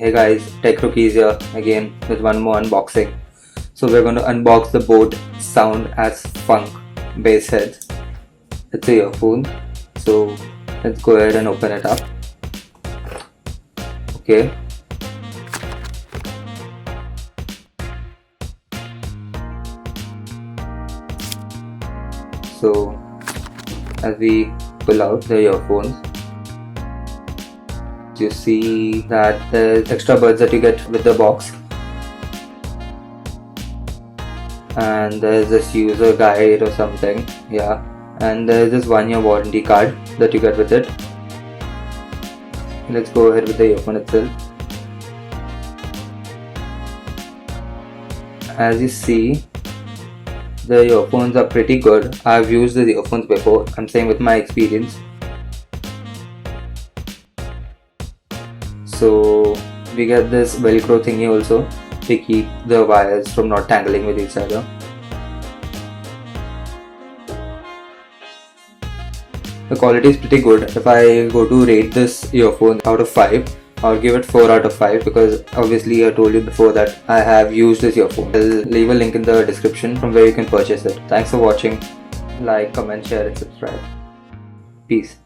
Hey guys, Tech Rookies here again with one more unboxing. So we're going to unbox the boAt Sound as Funk BassHeads. It's a earphone. So let's go ahead and open it up. Okay. So as we pull out the earphones, you see that there's extra buds that you get with the box, and there's this user guide or something, yeah, and there's this 1-year warranty card that you get with it. Let's go ahead with the earphone itself. As you see, the earphones are pretty good. I've used the earphones before. I'm saying with my experience. So we get this velcro thingy also to keep the wires from not tangling with each other. The quality is pretty good. If I go to rate this earphone out of 5, I'll give it 4 out of 5 because obviously I told you before that I have used this earphone. I'll leave a link in the description from where you can purchase it. Thanks for watching. Like, comment, share and subscribe. Peace.